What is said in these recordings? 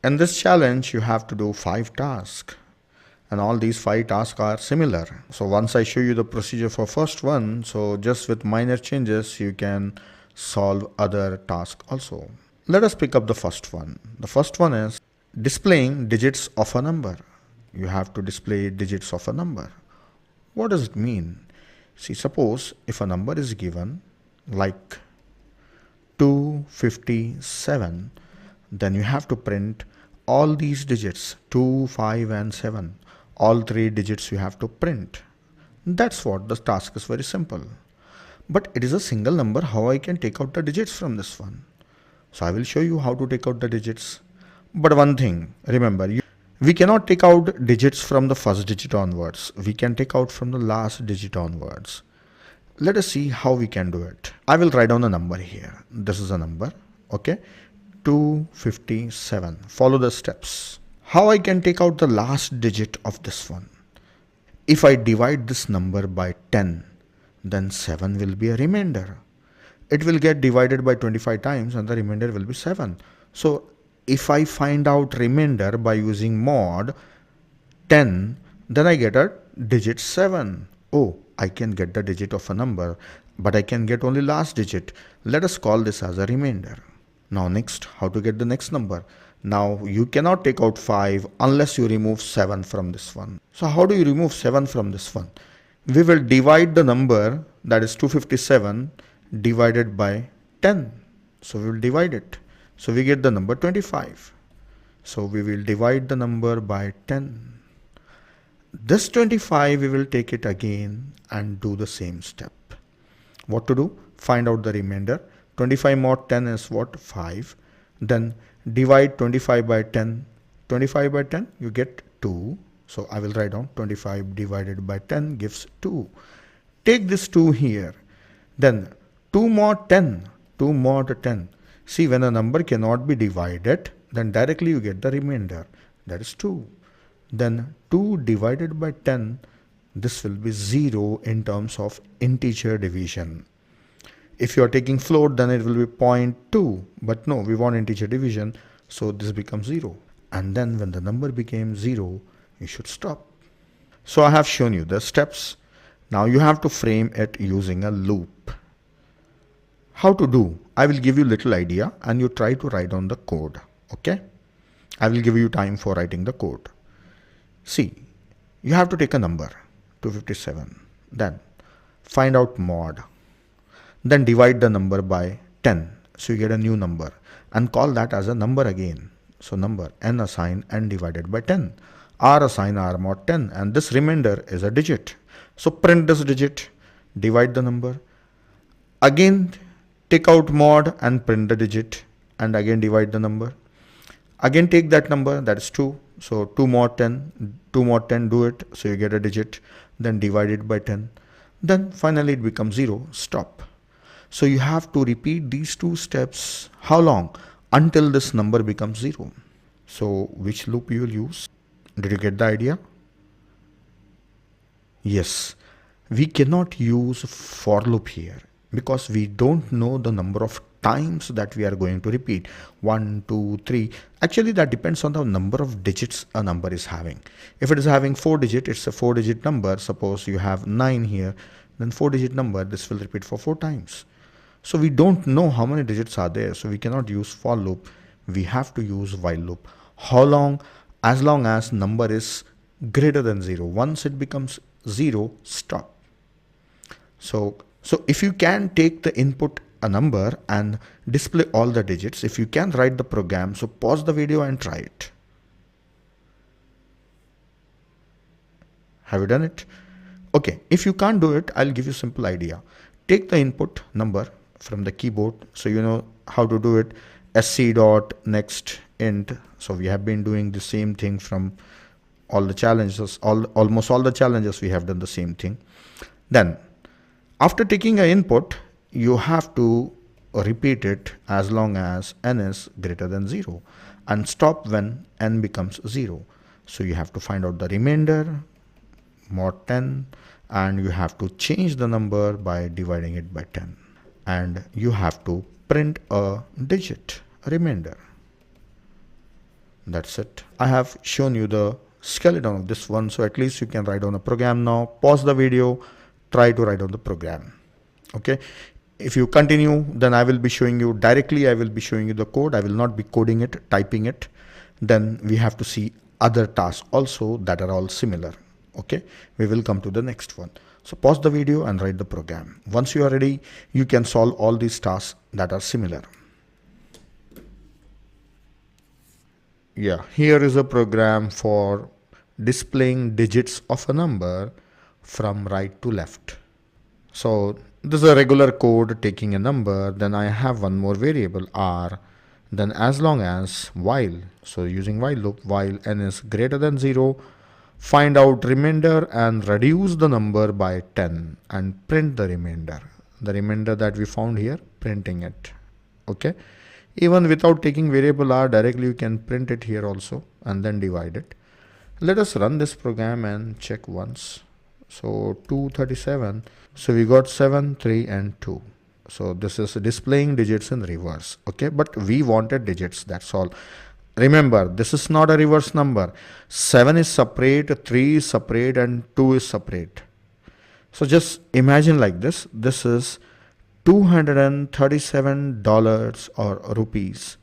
In this challenge, you have to do 5 tasks, and all these 5 tasks are similar. So once I show you the procedure for first one, so just with minor changes, you can solve other tasks also. Let us pick up the first one. The first one is displaying digits of a number. You have to display digits of a number. What does it mean? See, suppose if a number is given like 257, then you have to print all these digits 2, 5 and 7. All 3 digits you have to print. That's what the task is, very simple. But it is a single number. How I can take out the digits from this one? So I will show you how to take out the digits. But one thing, remember, we cannot take out digits from the first digit onwards. We can take out from the last digit onwards. Let us see how we can do it. I will write down a number here. This is a number, okay? 257. Follow the steps. How I can take out the last digit of this one? If I divide this number by 10, then 7 will be a remainder. It will get divided by 25 times and the remainder will be 7. So if I find out remainder by using mod 10, then I get a digit 7. Oh, I can get the digit of a number, but I can get only last digit. Let us call this as a remainder. Now next, how to get the next number? Now you cannot take out 5 unless you remove 7 from this one. So how do you remove 7 from this one? We will divide the number, that is 257, divided by 10. So we will divide it. So we get the number 25. So we will divide the number by 10. This 25, we will take it again and do the same step. What to do? Find out the remainder. 25 mod 10 is what? 5. Then divide 25 by 10. 25 by 10, you get 2. So I will write down 25 divided by 10 gives 2. Take this 2 here. Then 2 mod 10. 2 mod 10. See, when a number cannot be divided, then directly you get the remainder. That is 2. Then 2 divided by 10, this will be 0 in terms of integer division. If you are taking float, then it will be 0.2. But no, we want integer division, so this becomes 0. And then when the number became 0, you should stop. So I have shown you the steps. Now you have to frame it using a loop. How to do? I will give you little idea and you try to write down the code. Okay? I will give you time for writing the code. See, you have to take a number, 257. Then find out mod. Then divide the number by 10. So you get a new number and call that as a number again. So number n assign n divided by 10. R assign R mod 10, and this remainder is a digit. So print this digit, divide the number. Again take out mod and print the digit and again divide the number. Again take that number, that is 2. So 2 mod 10, 2 mod 10, do it. So you get a digit, then divide it by 10. Then finally it becomes 0, stop. So you have to repeat these 2 steps. How long? Until this number becomes 0. So which loop you will use? Did you get the idea? Yes, we cannot use for loop here because we don't know the number of times that we are going to repeat. 1, 2, 3. Actually, that depends on the number of digits a number is having. If it is having 4 digits, it's a 4-digit number. Suppose you have 9 here, then 4-digit number, this will repeat for 4 times. So we don't know how many digits are there. So we cannot use for loop. We have to use while loop. How long? As long as number is greater than 0. Once it becomes 0, stop. So if you can take the input a number and display all the digits, if you can write the program, so pause the video and try it. Have you done it? Okay, if you can't do it, I'll give you a simple idea. Take the input number from the keyboard, so you know how to do it. sc dot next int. So we have been doing the same thing from all the challenges, almost all the challenges we have done the same thing. Then after taking an input, you have to repeat it as long as n is greater than 0 and stop when n becomes 0. So you have to find out the remainder, mod 10, and you have to change the number by dividing it by 10. And you have to print a digit, a remainder. That's it. I have shown you the skeleton of this one, so at least you can write down a program now. Pause the video, try to write down the program. Okay. If you continue, then I will be showing you directly, I will be showing you the code. I will not be coding it, typing it. Then we have to see other tasks also that are all similar. Okay. We will come to the next one. So pause the video and write the program. Once you are ready, you can solve all these tasks that are similar. Yeah, here is a program for displaying digits of a number from right to left. So this is a regular code taking a number. Then I have one more variable r. Then as long as while, so using while loop, while n is greater than 0, find out remainder and reduce the number by 10 and print the remainder. The remainder that we found here, printing it. Okay. Even without taking variable r directly, you can print it here also and then divide it. Let us run this program and check once. So 237. So we got 7, 3 and 2. So this is displaying digits in reverse. Okay, but we wanted digits, that's all. Remember, this is not a reverse number. 7 is separate, 3 is separate and 2 is separate. So just imagine like this. This is $237 or rupees.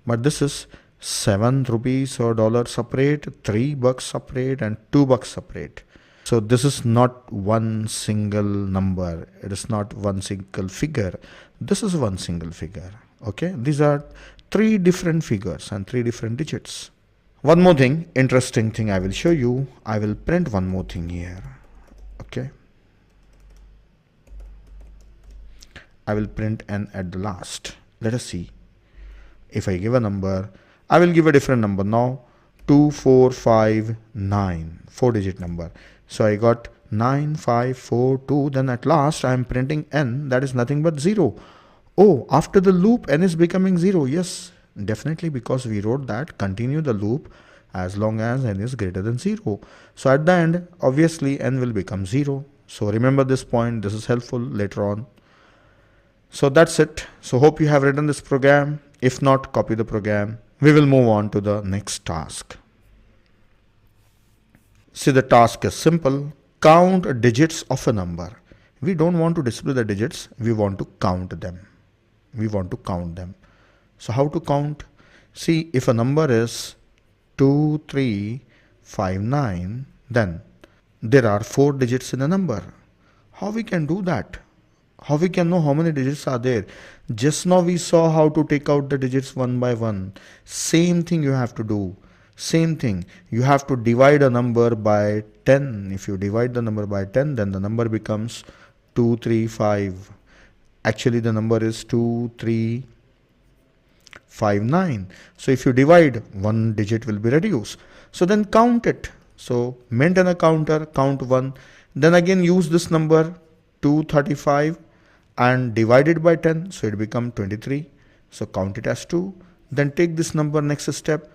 But this is 7 rupees or dollars separate, $3 separate and $2 separate. So this is not one single number. It is not one single figure. This is one single figure. Okay. These are 3 different figures and 3 different digits. One more thing, interesting thing I will show you. I will print one more thing here. Okay. I will print n at the last. Let us see. If I give a number, I will give a different number now. 2459, 4-digit number. So I got 9542. Then at last I am printing n, that is nothing but 0. Oh, after the loop n is becoming 0. Yes, definitely, because we wrote that continue the loop as long as n is greater than 0. So at the end, obviously n will become 0. So remember this point. This is helpful later on. So that's it. So hope you have written this program. If not, copy the program. We will move on to the next task. See, the task is simple. Count digits of a number. We don't want to display the digits. We want to count them. We want to count them. So how to count? See, if a number is 2359, then there are 4 digits in a number. How we can do that? How we can know how many digits are there? Just now we saw how to take out the digits one by one. Same thing you have to do. Same thing. You have to divide a number by 10. If you divide the number by 10, then the number becomes 235. Actually, the number is 2359. So if you divide, one digit will be reduced. So then count it. So maintain a counter, count 1. Then again use this number 235 and divide it by 10. So it becomes 23. So count it as 2. Then take this number next step.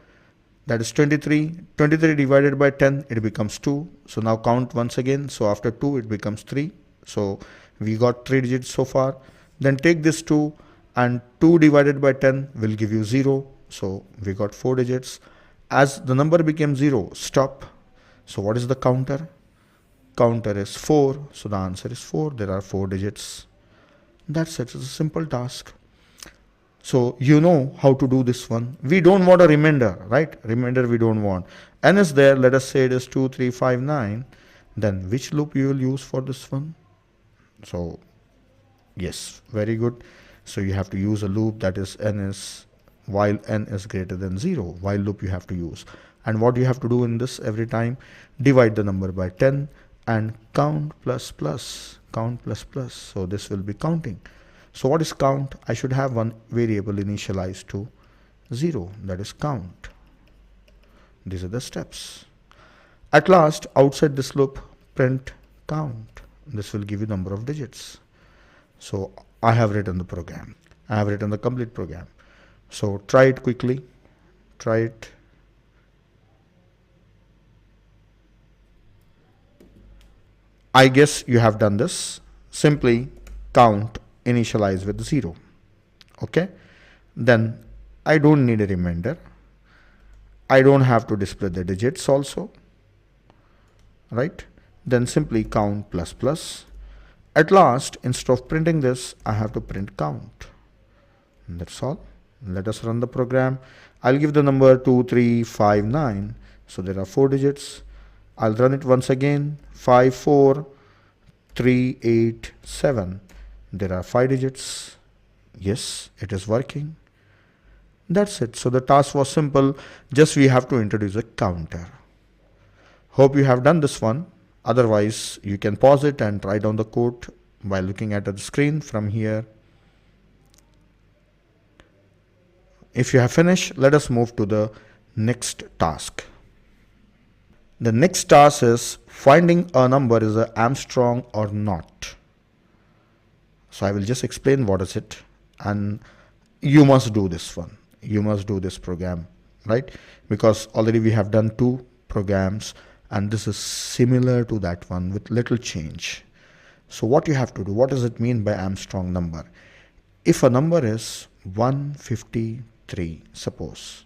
That is 23. 23 divided by 10, it becomes 2. So now count once again. So after 2, it becomes 3. So we got 3 digits so far. Then take this 2 and 2 divided by 10 will give you 0. So we got 4 digits. As the number became 0, stop. So what is the counter? Counter is 4. So the answer is 4. There are 4 digits. That's it. It's a simple task. So you know how to do this one. We don't want a remainder, right? Remainder we don't want. N is there. Let us say it is 2359. Then which loop you will use for this one? So yes, very good. So you have to use a loop that is n is while n is greater than 0. While loop you have to use. And what you have to do in this every time? Divide the number by 10 and count plus plus. Count plus plus. So this will be counting. So what is count? I should have one variable initialized to 0. That is count. These are the steps. At last, outside this loop, print count. This will give you number of digits. So I have written the program. I have written the complete program. So try it quickly. Try it. I guess you have done this. Simply count, initialize with 0. Okay. Then I don't need a remainder. I don't have to display the digits also, right? Then simply count plus plus. At last, instead of printing this, I have to print count. And that's all. Let us run the program. I'll give the number 2359. So there are 4 digits. I'll run it once again. 54387. There are 5 digits. Yes, it is working. That's it. So the task was simple. Just we have to introduce a counter. Hope you have done this one. Otherwise, you can pause it and write down the code by looking at the screen from here. If you have finished, let us move to the next task. The next task is finding a number is a Armstrong or not. So I will just explain what is it, and you must do this one. You must do this program, right? Because already we have done 2 programs and this is similar to that one with little change. So what you have to do, what does it mean by Armstrong number? If a number is 153, suppose,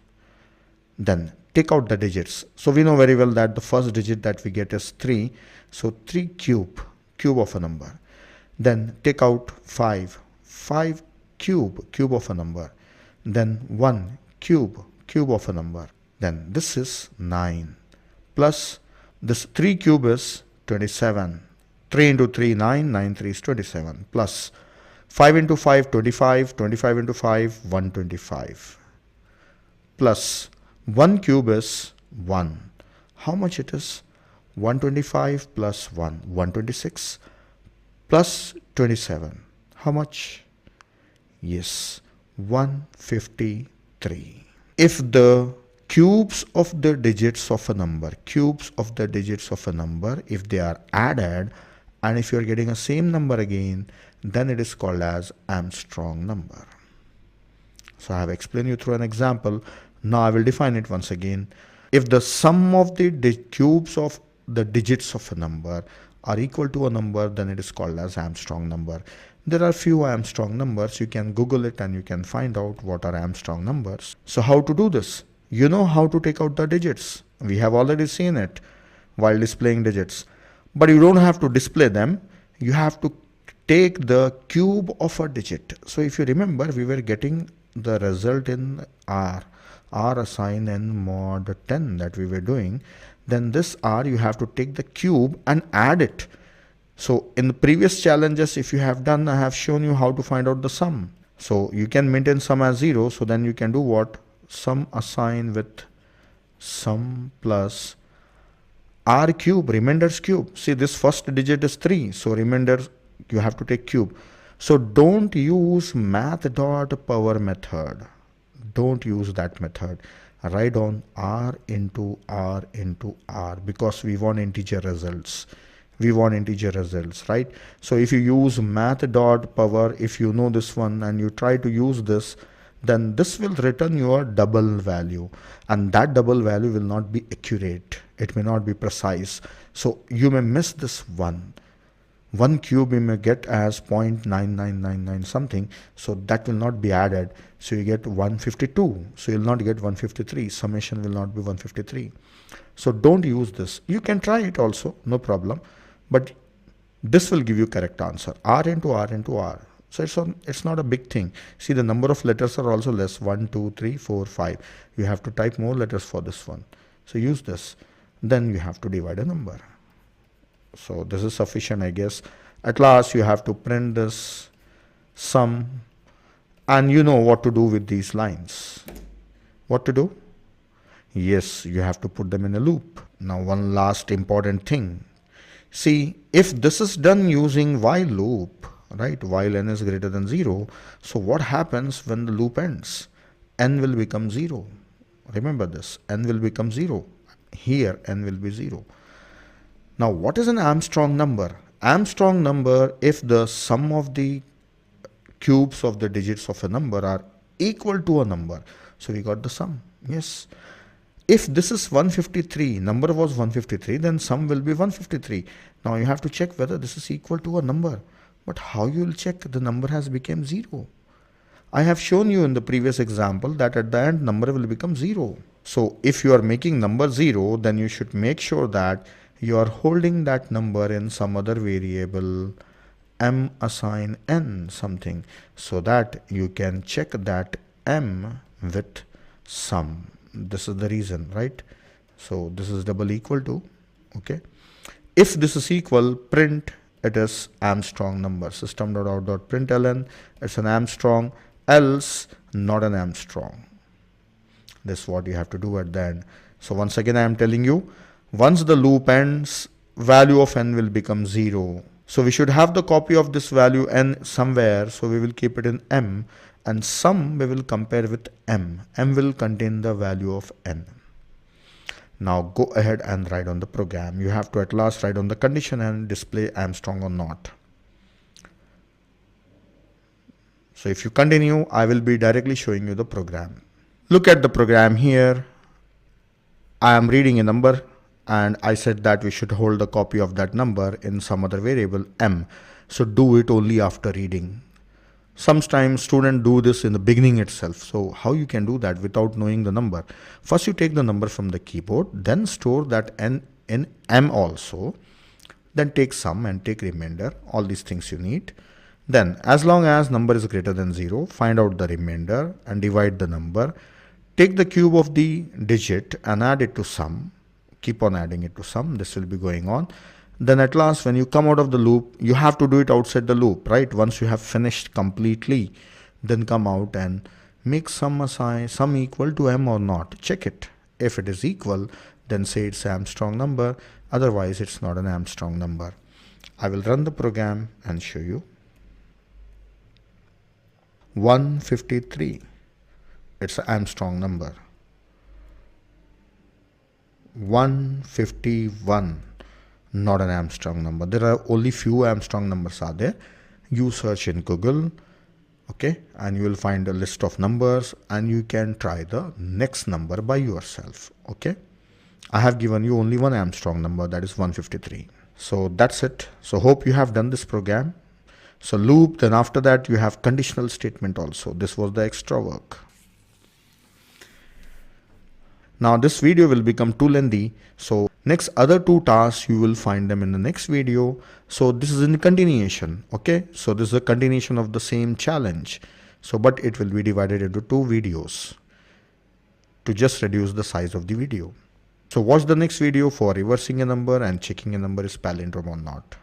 then take out the digits. So we know very well that the first digit that we get is 3. So 3 cube of a number. Then take out 5 cube of a number. Then 1 cube of a number. Then this is 9 plus this 3 cube is 27. 3 into 3 9, 9 3 is 27 plus 5 into 5 25, 25 into 5 125 plus 1 cube is 1. How much it is? 125 plus 1, 126 plus 27. How much? Yes, 153. If the cubes of the digits of a number, if they are added, and if you are getting a same number again, then it is called as Armstrong number. So I have explained you through an example. Now I will define it once again. If the sum of the cubes of the digits of a number are equal to a number, then it is called as Armstrong number. There are few Armstrong numbers. You can Google it and you can find out what are Armstrong numbers. So how to do this? You know how to take out the digits. We have already seen it while displaying digits. But you don't have to display them. You have to take the cube of a digit. So if you remember, we were getting the result in R assign n mod 10 that we were doing. Then this R, you have to take the cube and add it. So in the previous challenges, if you have done, I have shown you how to find out the sum. So you can maintain sum as 0. So then you can do what? Sum assign with sum plus R cube, remainders cube. See, this first digit is 3. So remainder, you have to take cube. So don't use math.power method. Don't use that method. Write on R into R into R because we want integer results. Right? So if you use math.power, if you know this one and you try to use this, then this will return your double value, and that double value will not be accurate. It may not be precise. So you may miss this one. 1 cube you may get as 0.9999 something. So that will not be added. So you get 152. So you will not get 153. Summation will not be 153. So don't use this. You can try it also, no problem. But this will give you correct answer. R into R into R. So it's not a big thing. See, the number of letters are also less. 1, 2, 3, 4, 5. You have to type more letters for this one. So use this. Then you have to divide a number. So this is sufficient, I guess. At last, you have to print this sum. And you know what to do with these lines. What to do? Yes, you have to put them in a loop. Now, one last important thing. See, if this is done using while loop, right, while n is greater than 0, so what happens when the loop ends? N will become 0. Remember this, n will become 0. Here, n will be 0. Now, what is an Armstrong number? Armstrong number, if the sum of the cubes of the digits of a number are equal to a number. So we got the sum. Yes. If this is 153, number was 153, then sum will be 153. Now you have to check whether this is equal to a number. But how you will check the number has become 0? I have shown you in the previous example that at the end number will become 0. So if you are making number 0, then you should make sure that you are holding that number in some other variable m assign n something, so that you can check that m with sum. This is the reason, right? So this is double equal to, okay. If this is equal, print it is Armstrong number. System.out.println, it's an Armstrong, else not an Armstrong. This is what you have to do at the end. So once again I am telling you, once the loop ends, value of n will become 0. So we should have the copy of this value n somewhere, so we will keep it in m, and sum we will compare with m. M will contain the value of n. Now go ahead and write on the program. You have to at last write on the condition and display Armstrong or not. So if you continue, I will be directly showing you the program. Look at the program here. I am reading a number and I said that we should hold a copy of that number in some other variable m. So do it only after reading. Sometimes students do this in the beginning itself. So how you can do that without knowing the number? First you take the number from the keyboard, then store that n in m also, then take sum and take remainder, all these things you need. Then as long as number is greater than 0, find out the remainder and divide the number. Take the cube of the digit and add it to sum. Keep on adding it to sum. This will be going on. Then at last, when you come out of the loop, you have to do it outside the loop, right? Once you have finished completely, then come out and make sum assign sum equal to m or not. Check it. If it is equal, then say it's an Armstrong number. Otherwise, it's not an Armstrong number. I will run the program and show you. 153. It's an Armstrong number. 151. Not an Armstrong number. There are only few Armstrong numbers are there. You search in Google, okay, and you will find a list of numbers and you can try the next number by yourself, okay. I have given you only one Armstrong number, that is 153. So that's it. So hope you have done this program. So loop, then after that you have conditional statement also. This was the extra work. Now this video will become too lengthy, so next other two tasks you will find them in the next video. So this is in continuation, okay. So this is a continuation of the same challenge. So but it will be divided into two videos to just reduce the size of the video. So watch the next video for reversing a number and checking a number is palindrome or not.